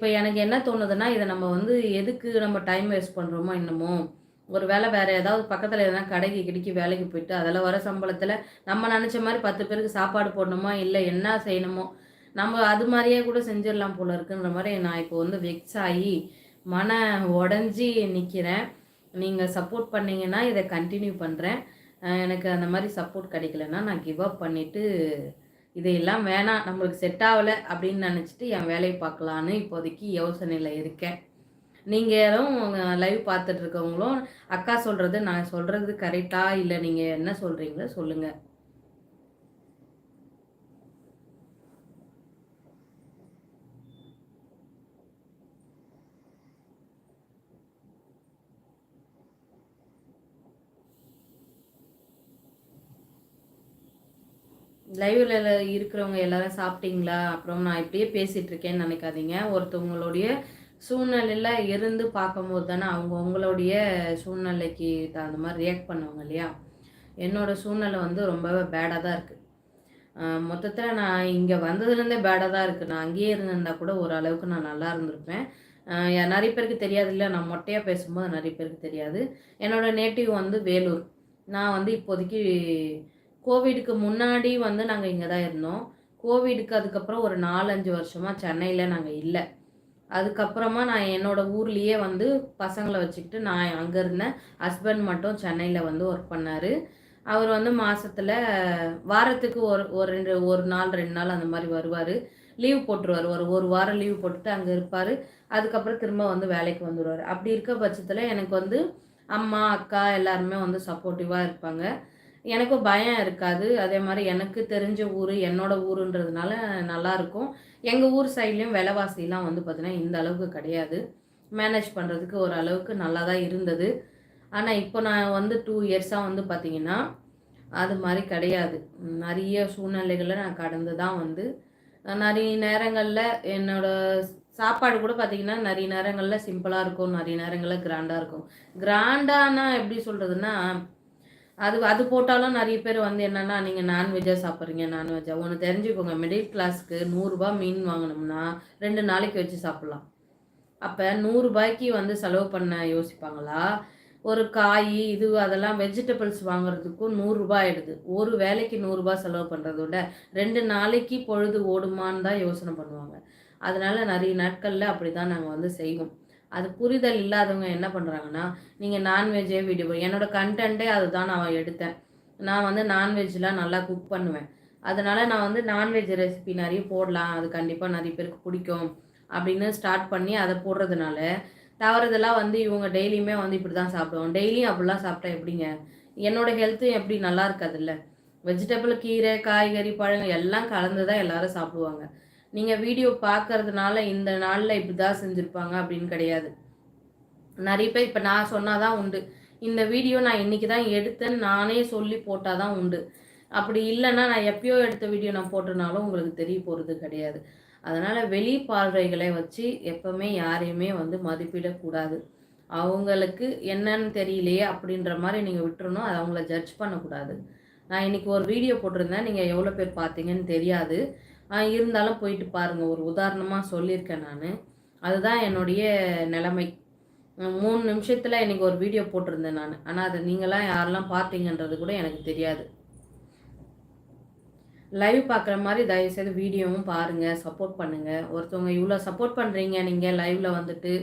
இப்ப எனக்கு என்ன தோணுதுன்னா, இத நம்ம வந்து எதுக்கு நம்ம டைம் வேஸ்ட் பண்றோமோ என்னமோ! ஒரு வேள வேற ஏதாவது பக்கத்துல எதனா கடைக்கு கிடைக்கு வேலைக்கு போயிட்டு, அதுல வர சம்பளத்துல நம்ம நெனச்ச மாரி 10 பேருக்கு சாப்பாடு போடணுமா, இல்ல என்ன செய்யணுமோ, நம்ம அது மாரியே கூட செஞ்சிடலாம் போல இருக்குன்ற மாரி நான் இப்போ வந்து வெக்ஸ் ஆயி, மன உடைஞ்சு நிக்கிறேன். நீங்க சப்போர்ட் பண்ணீங்கன்னா, இத கன்டின்யூ பண்றேன். எனக்கு அந்த மாரி சப்போர்ட் கிடைக்கலன்னா, நான் கிவ் அப் பண்ணிட்டு இதையெல்லாம் வேணாம் நம்மளுக்கு செட் ஆகல அப்படின்னு நினச்சிட்டு என் வேலையை பார்க்கலான்னு இப்போதைக்கு யோசனையில் இருக்கேன். நீங்களும் லைவ் பார்த்துட்டு இருக்கவங்களும் அக்கா சொல்றது நான் சொல்றது கரெக்டா இல்லை நீங்கள் என்ன சொல்றீங்களோ சொல்லுங்க. லைவ்ல இருக்கிறவங்க எல்லாரும் சாப்பிட்டீங்களா? அப்புறம் நான் இப்படியே பேசிட்டு இருக்கேன்னு நினைக்காதீங்க. ஒருத்தவங்களுடைய சூழ்நிலையில இருந்து பார்க்கும்போது தானே அவங்க உங்களுடைய சூழ்நிலைக்கு தகுந்த மாதிரி ரியாக்ட் பண்ணுவாங்க இல்லையா? என்னோட சூழ்நிலை வந்து ரொம்பவே பேடாக தான் இருக்குது. மொத்தத்தில் நான் இங்கே வந்ததுலேருந்தே பேடாக தான் இருக்குது. நான் அங்கேயே இருந்திருந்தா கூட ஓரளவுக்கு நான் நல்லா இருந்திருப்பேன். நிறைய பேருக்கு தெரியாது இல்லை, நான் மொட்டையாக பேசும்போது நிறைய பேருக்கு தெரியாது. என்னோடய நேட்டிவ் வந்து வேலூர். நான் வந்து இப்போதைக்கு கோவிடுக்கு முன்னாடி வந்து நாங்கள் இங்கே தான் இருந்தோம். கோவிடுக்கு அதுக்கப்புறம் ஒரு 4, 5 வருஷமாக சென்னையில் நாங்கள் இல்லை. அதுக்கப்புறமா நான் என்னோட ஊர்லேயே வந்து பசங்களை வச்சுக்கிட்டு நான் அங்கே இருந்தேன். ஹஸ்பண்ட் மட்டும் சென்னையில் வந்து ஒர்க் பண்ணார். அவர் வந்து மாசத்துல வாரத்துக்கு ஒரு ஒரு 1 நாள் 2 நாள் அந்த மாதிரி வருவார். லீவ் போட்டுருவார். ஒரு வாரம் லீவ் போட்டுட்டு அங்கே இருப்பார். அதுக்கப்புறம் திரும்ப வந்து வேலைக்கு வந்துடுவார். அப்படி இருக்க பட்சத்தில் எனக்கு வந்து அம்மா, அக்கா எல்லாருமே வந்து சப்போர்ட்டிவாக இருப்பாங்க. எனக்கும் பயம் இருக்காது. அதே மாதிரி எனக்கு தெரிஞ்ச ஊர், என்னோட ஊருன்றதுனால நல்லாயிருக்கும். எங்கள் ஊர் சைட்லேயும் விலைவாசிலாம் வந்து பார்த்தீங்கன்னா, இந்த அளவுக்கு கிடையாது. மேனேஜ் பண்ணுறதுக்கு ஓரளவுக்கு நல்லா தான் இருந்தது. ஆனா, இப்போ நான் வந்து 2 இயர்ஸா வந்து பார்த்தீங்கன்னா, அது மாரி கிடையாது. நெறைய சூழ்நிலைகள நான் கடந்து தான் வந்து நெறைய நேரங்கள்ல என்னோட சாப்பாடு கூட பார்த்தீங்கன்னா, நெறைய நேரங்கள்ல சிம்பிளா இருக்கும். நெறைய நேரங்கள்ல கிராண்டா இருக்கும். கிராண்டானா எப்படி சொல்றதுன்னா, அது அது போட்டாலும் நெறைய பேர் வந்து என்னன்னா, "நீங்க நான்வெஜ்ஜா சாப்பிடுறீங்க, நான்வெஜ்ஜா?" ஒண்ணு தெரிஞ்சுக்கோங்க. மிடில் கிளாஸ்க்கு ரூ. 100 மீன் வாங்கணும்னா, 2 நாளைக்கு வச்சு சாப்பிடலாம். அப்ப ரூ. 100க்கு வந்து செலவு பண்ண யோசிப்பாங்களா? ஒரு காய் இது அதெல்லாம் வெஜிடபிள்ஸ் வாங்குறதுக்கும் ரூ. 100 ஆயிடுது. ஒரு வேளைக்கு ரூ. 100 செலவு பண்றத விட 2 நாளைக்கு பொழுது ஓடுமான்னு தான் யோசனை பண்ணுவாங்க. அதனால நெறைய நாட்கள்ல அப்படிதான் நாங்க வந்து செய்வோம். அது புரிதல் இல்லாதவங்க என்ன பண்றாங்கன்னா, நீங்க நான்வெஜ்ஜே வீடியோ என்னோட கன்டென்ட்டே அதுதான் நான் எடுத்தேன். நான் வந்து நான்வெஜ்லாம் நல்லா குக் பண்ணுவேன். அதனால நான் வந்து நான்வெஜ் ரெசிபி நெறைய போடலாம். அது கண்டிப்பா நெறைய பேருக்கு பிடிக்கும். அப்படின்னு ஸ்டார்ட் பண்ணி அத போடுறதுனால, தவறுதலா வந்து இவங்க டெய்லியுமே வந்து இப்படி தான் சாப்பிடுவாங்க. டெய்லியும் அப்படிலாம் சாப்பிட்டா எப்படிங்க? என்னோட ஹெல்த்தும் எப்படி நல்லா இருக்காதுல்ல? வெஜிடபிள், கீரை, காய்கறி, பழங்கள் எல்லாம் கலந்து தான் எல்லாரும் சாப்பிடுவாங்க. நீங்க வீடியோ பார்க்கறதுனால இந்த நாள்ல இப்படிதான் செஞ்சிருப்பாங்க அப்படின்னு கிடையாது. நெறைய பேர் இப்ப நான் சொன்னா தான் உண்டு. இந்த வீடியோ நான் இன்னைக்கு தான் எடுத்தேன்னு நானே சொல்லி போட்டா தான் உண்டு. அப்படி இல்லன்னா, நான் எப்பயோ எடுத்த வீடியோ நான் போட்டனாலும் உங்களுக்கு தெரிய போறது கிடையாது. அதனால வெளி பார்வைகளை வச்சு எப்பவுமே யாரையுமே வந்து மதிப்பிடக்கூடாது. அவங்களுக்கு என்னன்னு தெரியலையே அப்படின்ற மாரி நீங்க விட்டுறணும். அத அவங்கள ஜட்ஜ் பண்ணக்கூடாது. நான் இன்னைக்கு ஒரு வீடியோ போட்டிருந்தேன். நீங்க எவ்வளோ பேர் பார்த்தீங்கன்னு தெரியாது. இருந்தாலும் போயிட்டு பாருங்க. ஒரு உதாரணமா சொல்லியிருக்கேன் நானு. அதுதான் என்னுடைய நிலைமை. 3 நிமிஷத்துல இன்னைக்கு ஒரு வீடியோ போட்டிருந்தேன் நானு. ஆனா அத நீங்கலாம் யாரெல்லாம் பார்த்தீங்கன்றது கூட எனக்கு தெரியாது. லைவ் பார்க்குற மாரி தயவுசெய்து வீடியோவும் பாருங்க. சப்போர்ட் பண்ணுங்க. ஒருத்தவங்க இவ்வளோ சப்போர்ட் பண்றீங்க நீங்க லைவ்ல வந்துட்டு.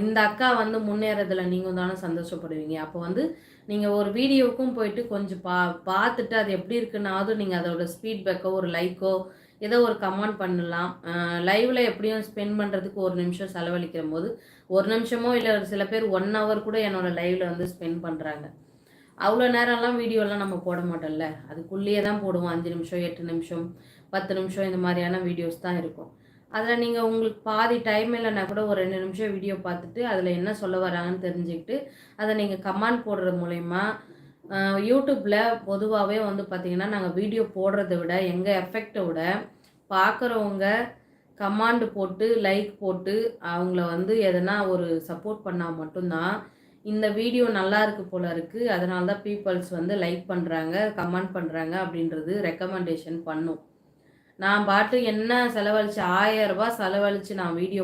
இந்த அக்கா வந்து முன்னேறதுல நீங்க தானே சந்தோஷப்படுவீங்க. அப்போ வந்து நீங்க ஒரு வீடியோவுக்கும் போயிட்டு கொஞ்சம் பார்த்துட்டு அது எப்படி இருக்குன்னாவது நீங்க அதோட ஃபீட்பேக்கோ, ஒரு லைக்கோ, ஏதோ ஒரு கமெண்ட் பண்ணலாம். லைவ்ல எப்படியும் ஸ்பெண்ட் பண்றதுக்கு 1 நிமிஷம் செலவழிக்கிறம்போது, 1 நிமிஷமோ இல்ல சில பேர் 1 ஹவர் கூட என்னோட லைவ்ல வந்து ஸ்பெண்ட் பண்றாங்க. அவ்வளோ நேரம்லாம் வீடியோலாம் நம்ம போட மாட்டோம்ல. அதுக்குள்ளேயே தான் போடுவோம். 5 நிமிஷம், 8 நிமிஷம், 10 நிமிஷம் இந்த மாதிரியான வீடியோஸ் தான் இருக்கும். அதில் நீங்கள் உங்களுக்கு பாதி டைம் இல்லைனா கூட ஒரு 2 நிமிஷம் வீடியோ பார்த்துட்டு, அதில் என்ன சொல்ல வராங்கன்னு தெரிஞ்சுக்கிட்டு, அதை நீங்கள் கமெண்ட் போடுறது மூலயமா யூடியூப்பில் பொதுவாகவே வந்து பார்த்திங்கன்னா, நாங்கள் வீடியோ போடுறத விட, எங்கள் எஃபெக்ட்டை விட பார்க்குறவங்க கமாண்ட் போட்டு, லைக் போட்டு, அவங்கள வந்து எதனா ஒரு சப்போர்ட் பண்ணால் மட்டும்தான் இந்த வீடியோ நல்லா இருக்கு போல இருக்கு. அதனால தான் பீப்பிள்ஸ் வந்து லைக் பண்றாங்க, கமெண்ட் பண்றாங்க அப்படின்றது ரெக்கமெண்டேஷன் பண்ணும். நான் பாட்டு என்ன செலவழிச்சு ரூ. 1000 செலவழிச்சு நான் வீடியோ